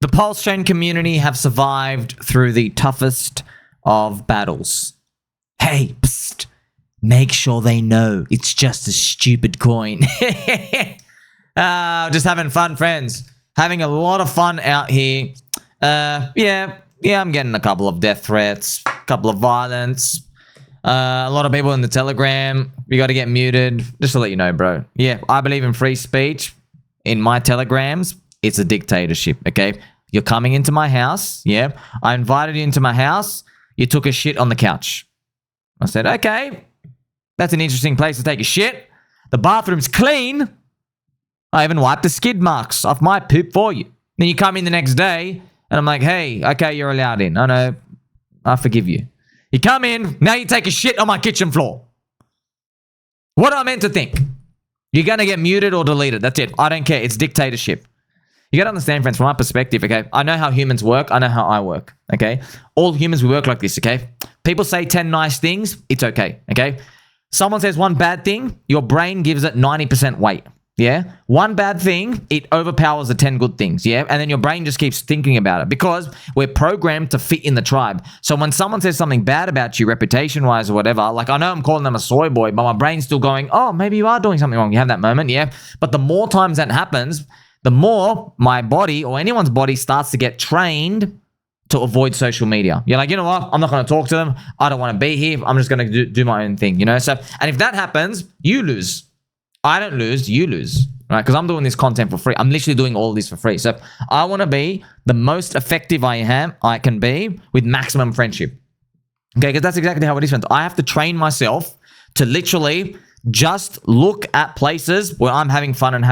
The Pulse Chain community have survived through the toughest of battles. Hey, psst, make sure they know it's just a stupid coin. Just having fun, friends. Having a lot of fun out here. Yeah, I'm getting a couple of death threats, a couple of violence. A lot of people in the Telegram. You got to get muted. Just to let you know, bro. Yeah, I believe in free speech. In my Telegrams, it's a dictatorship, okay? You're coming into my house, yeah? I invited you into my house. You took a shit on the couch. I said, okay, that's an interesting place to take a shit. The bathroom's clean. I even wiped the skid marks off my poop for you. Then you come in the next day, and I'm like, hey, okay, you're allowed in. I know, I forgive you. You come in, now you take a shit on my kitchen floor. What am I meant to think? You're going to get muted or deleted. That's it. I don't care. It's dictatorship. You got to understand, friends, from my perspective, okay? I know how humans work. I know how I work, okay? All humans, we work like this, okay? People say 10 nice things. It's okay, okay? Someone says one bad thing. Your brain gives it 90% weight, yeah? One bad thing, it overpowers the 10 good things, yeah? And then your brain just keeps thinking about it because we're programmed to fit in the tribe. So when someone says something bad about you, reputation-wise or whatever, like I know I'm calling them a soy boy, but my brain's still going, oh, maybe you are doing something wrong. You have that moment, yeah? But the more times that happens, the more my body or anyone's body starts to get trained to avoid social media. You're like, you know what? I'm not going to talk to them. I don't want to be here. I'm just going to do my own thing, you know? So, and if that happens, you lose. I don't lose, you lose, right? Because I'm doing this content for free. I'm literally doing all this for free. So I want to be the most effective I can be with maximum friendship. Okay, because that's exactly how it is, friends. I have to train myself to literally just look at places where I'm having fun and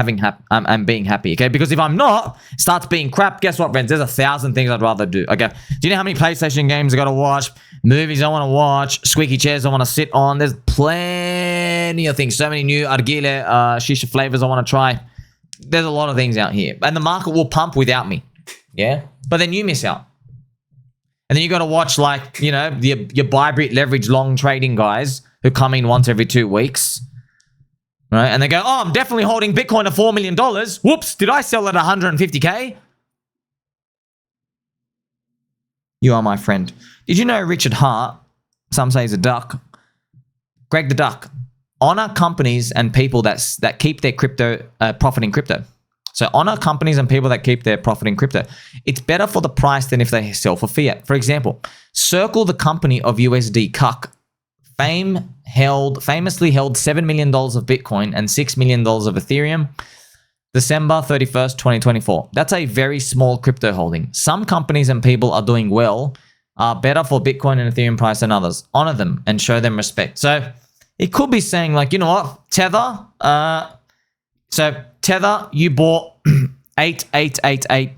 I'm being happy, okay? Because if I'm not, it starts being crap. Guess what, friends? There's 1,000 things I'd rather do, okay? Do you know how many PlayStation games I got to watch, movies I want to watch, squeaky chairs I want to sit on? There's plenty of things. So many new argile, shisha flavors I want to try. There's a lot of things out here. And the market will pump without me, yeah? But then you miss out. And then you got to watch, like, you know, your Bybrit leverage long trading guys who come in once every 2 weeks, right? And they go, oh, I'm definitely holding Bitcoin at $4 million. Whoops, did I sell at 150K? You are my friend. Did you know Richard Hart, some say he's a duck, Greg the Duck, honor companies and people that keep their crypto, profit in crypto. So honor companies and people that keep their profit in crypto. It's better for the price than if they sell for fiat. For example, Circle, the company of USD Cuck, famously held $7 million of Bitcoin and $6 million of Ethereum, December 31st, 2024. That's a very small crypto holding. Some companies and people are doing well, are better for Bitcoin and Ethereum price than others. Honor them and show them respect. So it could be saying, like, you know what, Tether, Tether, you bought 8888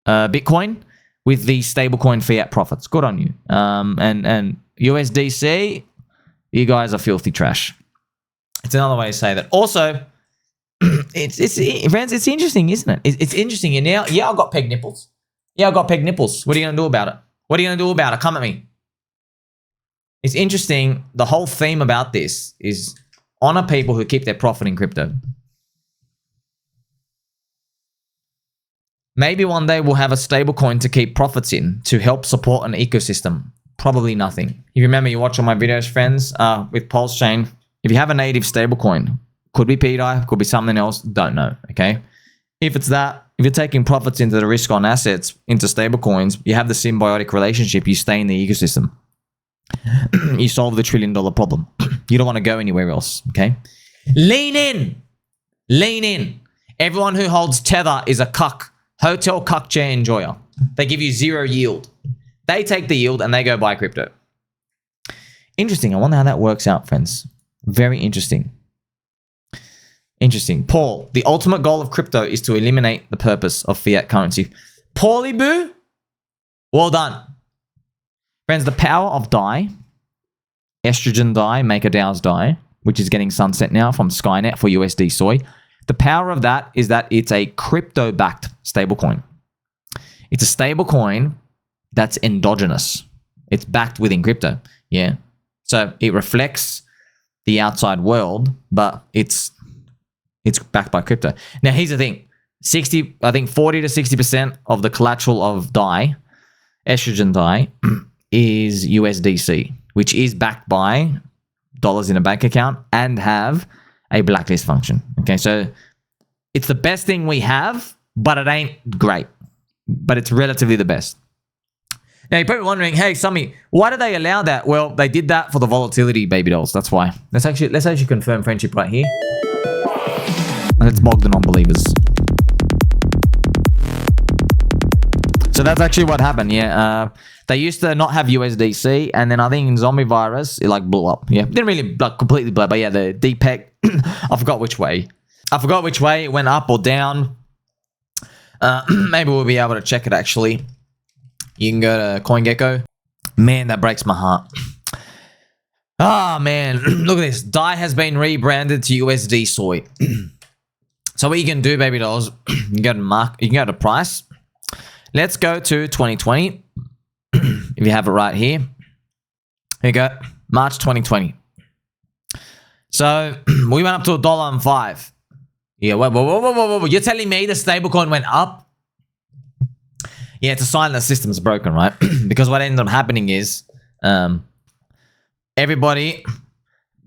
Bitcoin with the stablecoin fiat profits. Good on you. And USDC, you guys are filthy trash. It's another way to say that. Also, friends, it's interesting, isn't it? It's interesting. And now, yeah, I've got peg nipples. Yeah, I've got peg nipples. What are you going to do about it? What are you going to do about it? Come at me. It's interesting. The whole theme about this is honor people who keep their profit in crypto. Maybe one day we'll have a stablecoin to keep profits in to help support an ecosystem. Probably nothing. If you remember, you watch all my videos, friends, with Pulse Chain. If you have a native stablecoin, could be PDI, could be something else, don't know, okay? If it's that, if you're taking profits into the risk on assets, into stablecoins, you have the symbiotic relationship, you stay in the ecosystem. You solve the $1 trillion problem. You don't want to go anywhere else, okay? Lean in. Lean in. Everyone who holds Tether is a cuck. Hotel cuck chair enjoyer. They give you zero yield. They take the yield and they go buy crypto. Interesting. I wonder how that works out, friends. Very interesting. Interesting. Paul, the ultimate goal of crypto is to eliminate the purpose of fiat currency. Paulie boo, well done. Friends, the power of DAI, estrogen DAI, Maker DAO's DAI, which is getting sunset now from Skynet for USD soy. The power of that is that it's a crypto-backed stablecoin. It's a stablecoin that's endogenous. It's backed within crypto. Yeah. So it reflects the outside world, but it's backed by crypto. Now, here's the thing. 60, I think 40 to 60% of the collateral of DAI, estrogen DAI, is USDC, which is backed by dollars in a bank account and have a blacklist function. Okay, so it's the best thing we have, but it ain't great. But it's relatively the best. Now, you're probably wondering, hey, Sommi, why did they allow that? Well, they did that for the volatility, baby dolls. That's why. Let's actually confirm friendship right here. Let's bog the non-believers. So that's actually what happened, yeah. They used to not have USDC, and then I think in zombie virus, it like blew up. Yeah, didn't really like completely blow, but yeah, the DeBank, I forgot which way. It went up or down. Maybe we'll be able to check it actually. You can go to CoinGecko. Man, that breaks my heart. Ah, man, look at this. DAI has been rebranded to USD Soy. So what you can do, baby dolls, you can go to price. Let's go to 2020. If you have it right here. Here you go. March 2020. So we went up to $1.05. Yeah, whoa. You're telling me the stablecoin went up? Yeah, it's a sign the system's broken, right? Because what ended up happening is everybody,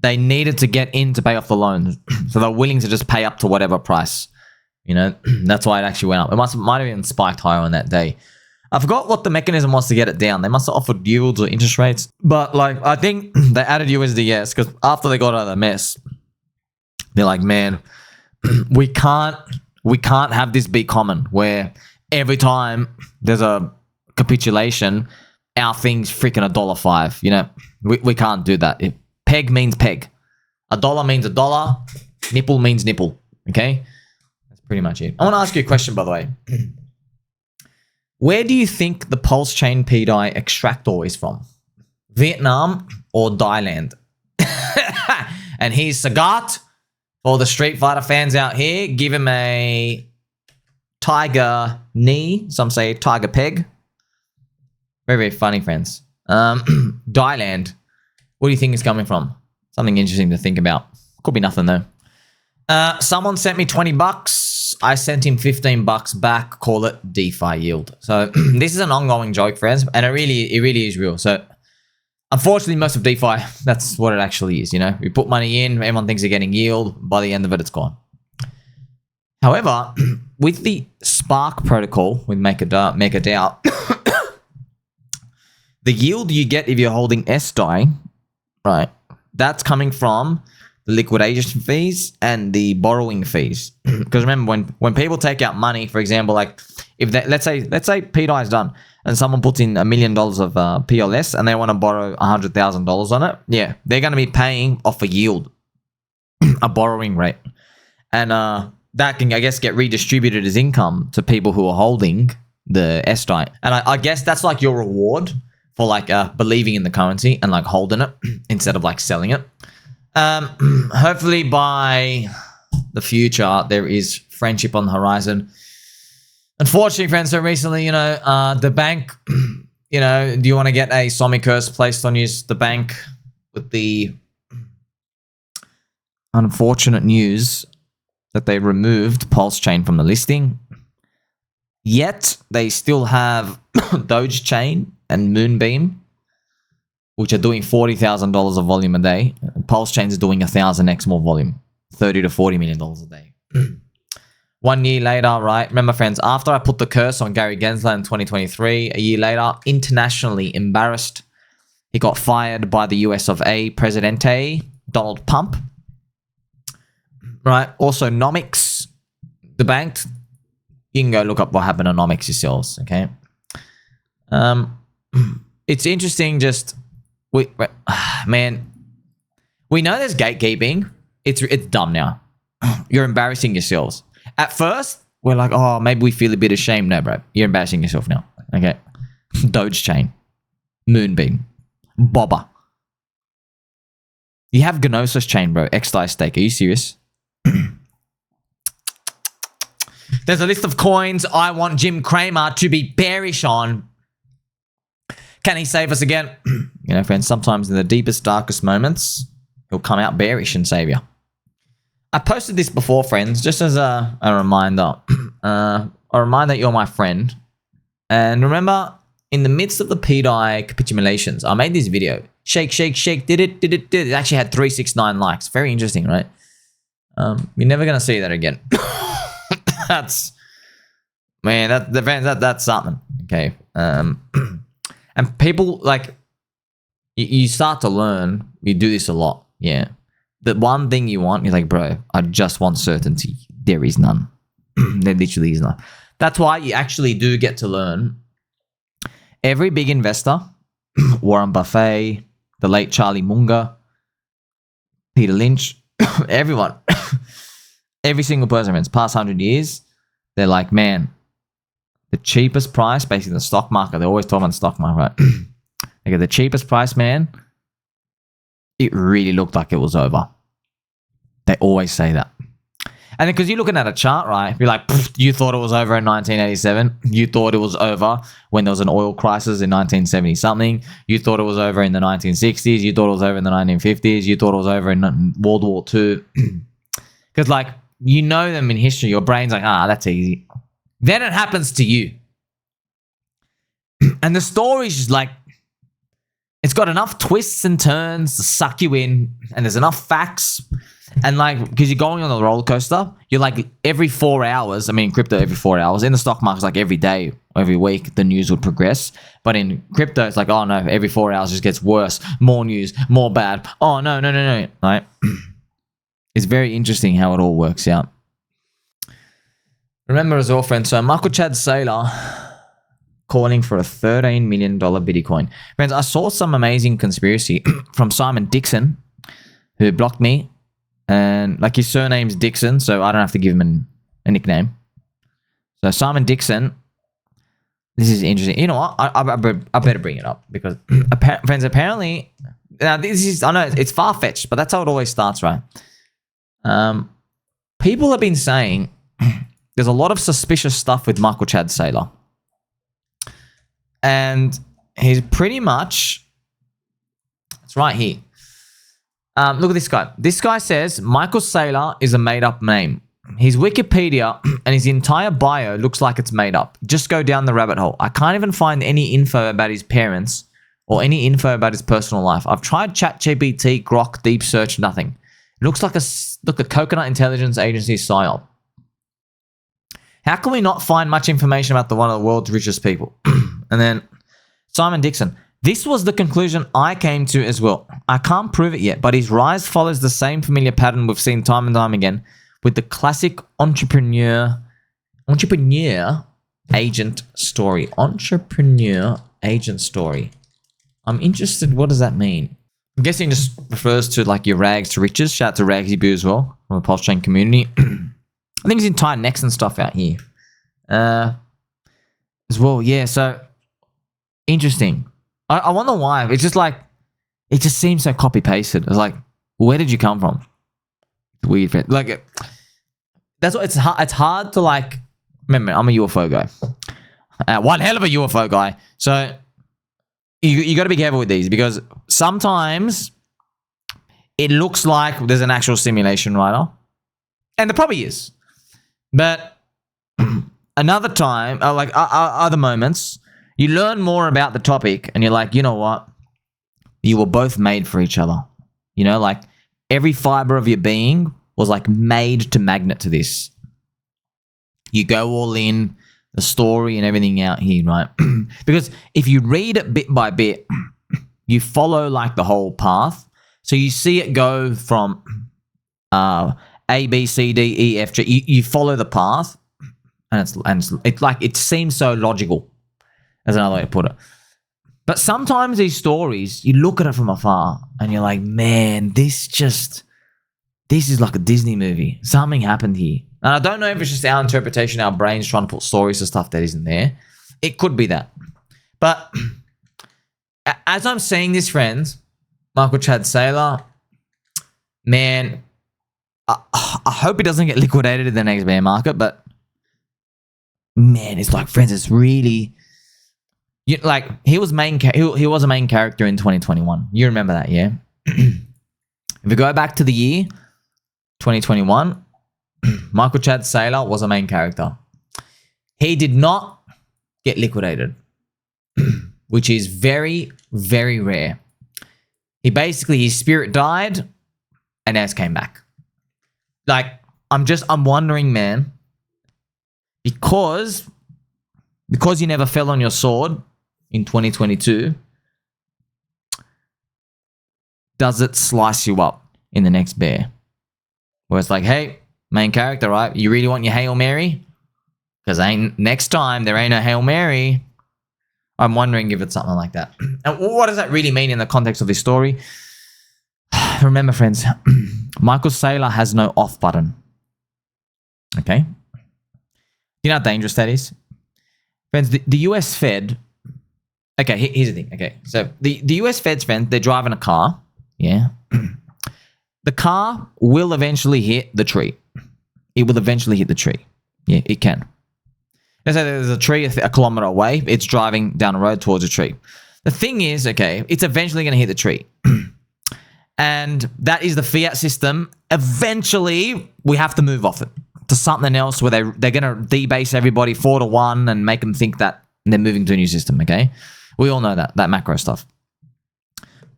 they needed to get in to pay off the loans. So they're willing to just pay up to whatever price. You know, that's why it actually went up. It might have even spiked higher on that day. I forgot what the mechanism was to get it down. They must have offered yields or interest rates. But like, I think they added USDS because after they got out of the mess, they're like, man, we can't have this be common where every time there's a capitulation, our thing's freaking $1.05. You know, we can't do that. Peg means peg. A dollar means a dollar. Nipple means nipple. Okay? That's pretty much it. I want to ask you a question, by the way. Where do you think the pulse chain PDAI extractor is from? Vietnam or Thailand? And here's Sagat. For the Street Fighter fans out here, give him a tiger knee. Some say tiger peg. Very, very funny, friends. Thailand. What do you think is coming from? Something interesting to think about. Could be nothing, though. Someone sent me $20. I sent him $15 back. Call it DeFi yield. So this is an ongoing joke, friends, and it really is real. So unfortunately, most of DeFi, that's what it actually is. You know, we put money in, everyone thinks they're getting yield. By the end of it, it's gone. However, with the Spark protocol with MakerDAO, the yield you get if you're holding SDAI, right? That's coming from the liquidation fees and the borrowing fees. Because remember, when people take out money, for example, like if they, let's say PDAI is done and someone puts in $1 million of PLS and they want to borrow $100,000 on it, yeah, they're going to be paying off a yield, a borrowing rate, and that can, I guess, get redistributed as income to people who are holding the SDAI. And I guess that's like your reward for like believing in the currency and like holding it instead of like selling it. Hopefully by the future, there is friendship on the horizon. Unfortunately, friends, so recently, you know, DeBank, you know, do you want to get a Sommi curse placed on you, DeBank, with the unfortunate news that they removed Pulse Chain from the listing. Yet, they still have Doge Chain and Moonbeam, which are doing $40,000 of volume a day. Pulse Chain is doing 1,000x more volume, $30 to $40 million a day. 1 year later, right? Remember, friends, after I put the curse on Gary Gensler in 2023, a year later, internationally embarrassed, he got fired by the US of A Presidente, Donald Pump. Right? Also, Nomics, the bank. You can go look up what happened to Nomics yourselves, okay? It's interesting just... man, we know there's gatekeeping. It's dumb now. You're embarrassing yourselves. At first, we're like, oh, maybe we feel a bit ashamed. No, bro. You're embarrassing yourself now. Okay. Doge Chain. Moonbeam. Bobber. You have Gnosis Chain, bro. XDAI stake. Are you serious? There's a list of coins I want Jim Cramer to be bearish on. Can he save us again? You know, friends, sometimes in the deepest, darkest moments, he'll come out bearish and save you. I posted this before, friends, just as a reminder. A reminder that you're my friend. And remember, in the midst of the DAI capitulations, I made this video. Shake, shake, shake, did it. It actually had 369 likes. Very interesting, right? You're never going to see that again. That's, man, that's something. Okay. And people, like, you start to learn. You do this a lot. Yeah. The one thing you want, you're like, bro, I just want certainty. There is none. There literally is none. That's why you actually do get to learn. Every big investor, Warren Buffett, the late Charlie Munger, Peter Lynch, everyone, every single person, it's past 100 years, they're like, man, the cheapest price, basically the stock market, they always talk about the stock market, right? They get the cheapest price, man, it really looked like it was over. They always say that. And then because you're looking at a chart, right? You're like, you thought it was over in 1987. You thought it was over when there was an oil crisis in 1970 something. You thought it was over in the 1960s. You thought it was over in the 1950s. You thought it was over in World War II. Because like, you know them in history. Your brain's like, that's easy. Then it happens to you. And the story's just like, it's got enough twists and turns to suck you in. And there's enough facts. And like, because you're going on the roller coaster, you're like every 4 hours, I mean, crypto every 4 hours. In the stock market, like every day, every week, the news would progress. But in crypto, it's like, oh no, every 4 hours just gets worse. More news, more bad. Oh no. Right? It's very interesting how it all works out. Remember as well, friends, so Michael Chad Saylor calling for a $13 million Bitcoin. Friends, I saw some amazing conspiracy from Simon Dixon, who blocked me. And like his surname's Dixon, so I don't have to give him a nickname. So Simon Dixon, this is interesting. You know what? I better bring it up because friends, apparently, now this is, I know it's far-fetched, but that's how it always starts, right? People have been saying there's a lot of suspicious stuff with Michael Chad Saylor. And he's pretty much, it's right here. Look at this guy. This guy says Michael Saylor is a made-up name. His Wikipedia and his entire bio looks like it's made up. Just go down the rabbit hole. I can't even find any info about his parents or any info about his personal life. I've tried ChatGPT, Grok, Deep Search, nothing. It looks like a Coconut Intelligence Agency psyop. How can we not find much information about one of the world's richest people? And then Simon Dixon. This was the conclusion I came to as well. I can't prove it yet, but his rise follows the same familiar pattern we've seen time and time again with the classic entrepreneur agent story. Entrepreneur agent story. I'm interested, what does that mean? I'm guessing it just refers to like your rags to riches. Shout out to Ragsy Boo as well from the Pulse Chain community. I think he's in tight necks and stuff out here. As well, yeah, so interesting. I wonder why. It's just like, it just seems so copy-pasted. It's like, where did you come from? Weird. Like, that's what, it's hard to like, remember, I'm a UFO guy. One hell of a UFO guy. So, you got to be careful with these because sometimes it looks like there's an actual simulation writer. And there probably is. But another time, like other moments, you learn more about the topic and you're like, you know what? You were both made for each other. You know, like every fiber of your being was like made to magnet to this. You go all in, the story and everything out here, right? Because if you read it bit by bit, you follow like the whole path. So you see it go from A, B, C, D, E, F, G. You follow the path and it's like, it seems so logical. That's another way to put it. But sometimes these stories, you look at it from afar and you're like, man, this is like a Disney movie. Something happened here. And I don't know if it's just our interpretation, our brains trying to put stories to stuff that isn't there. It could be that. But as I'm saying this, friends, Michael Chad Saylor, man, I hope he doesn't get liquidated in the next bear market, but man, it's like, friends, it's really... like he was a main character in 2021. You remember that, yeah? If we go back to the year 2021, Michael Chad Saylor was a main character. He did not get liquidated, which is very, very rare. He basically, his spirit died and S came back. Like, I'm wondering, man, because you never fell on your sword in 2022, does it slice you up in the next bear? Where it's like, hey, main character, right? You really want your Hail Mary? Because next time there ain't no Hail Mary. I'm wondering if it's something like that. And what does that really mean in the context of this story? Remember, friends, Michael Saylor has no off button. Okay? You know how dangerous that is? Friends, the US Fed... Okay, here's the thing. Okay, so the US Fed's friends, they're driving a car. Yeah. The car will eventually hit the tree. It will eventually hit the tree. Yeah, it can. Let's say there's a tree a kilometer away. It's driving down a road towards a tree. The thing is, okay, it's eventually going to hit the tree. And that is the fiat system. Eventually, we have to move off it to something else where they're going to debase everybody 4-1 and make them think that they're moving to a new system, okay? We all know that macro stuff.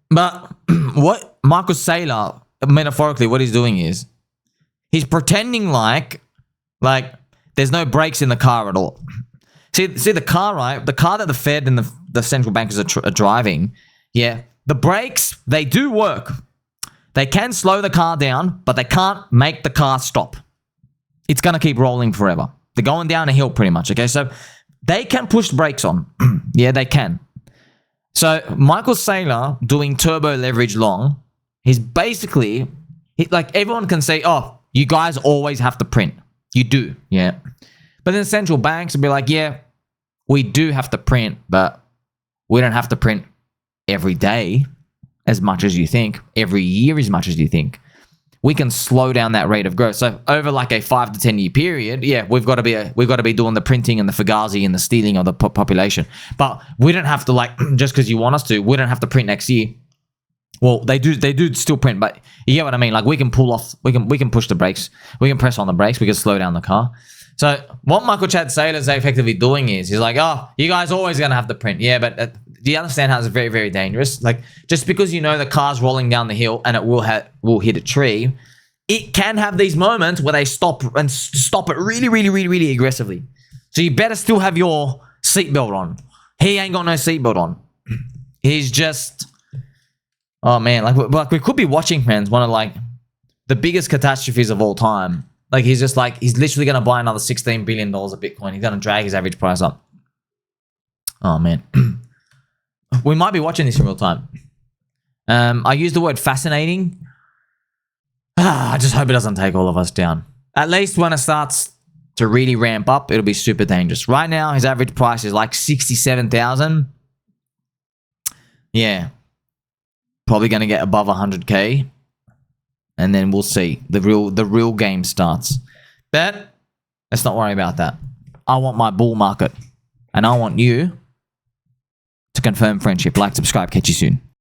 But what Michael Saylor, metaphorically, what he's doing is he's pretending like there's no brakes in the car at all. See the car, right? The car that the Fed and the central bankers are driving, yeah, the brakes, they do work. They can slow the car down, but they can't make the car stop. It's going to keep rolling forever. They're going down a hill pretty much, okay? So they can push the brakes on. Yeah, they can. So Michael Saylor doing turbo leverage long, he's basically, like everyone can say, oh, you guys always have to print. You do, yeah. But then central banks will be like, yeah, we do have to print, but we don't have to print every day as much as you think, every year as much as you think. We can slow down that rate of growth. So over like a 5 to 10 year period, yeah, we've got to be doing the printing and the fugazi and the stealing of the population. But we don't have to, like, just because you want us to, we don't have to print next year. Well, they do still print, but you get what I mean? Like, we can pull off, we can push the brakes, we can press on the brakes, we can slow down the car. So what Michael Chad Saylor is effectively doing is, he's like, oh, you guys are always going to have to print. Yeah, but do you understand how it's very, very dangerous? Like, just because you know the car's rolling down the hill and it will hit a tree, it can have these moments where they stop it really, really, really, really aggressively. So you better still have your seatbelt on. He ain't got no seatbelt on. He's just... Oh man, like we could be watching, friends, one of like the biggest catastrophes of all time. Like he's literally going to buy another $16 billion of Bitcoin. He's going to drag his average price up. Oh man. We might be watching this in real time. I use the word fascinating. I just hope it doesn't take all of us down. At least when it starts to really ramp up, it'll be super dangerous. Right now, his average price is like 67,000. Yeah. Probably going to get above 100K. And then we'll see. The real game starts. But let's not worry about that. I want my bull market. And I want you to confirm friendship. Like, subscribe. Catch you soon.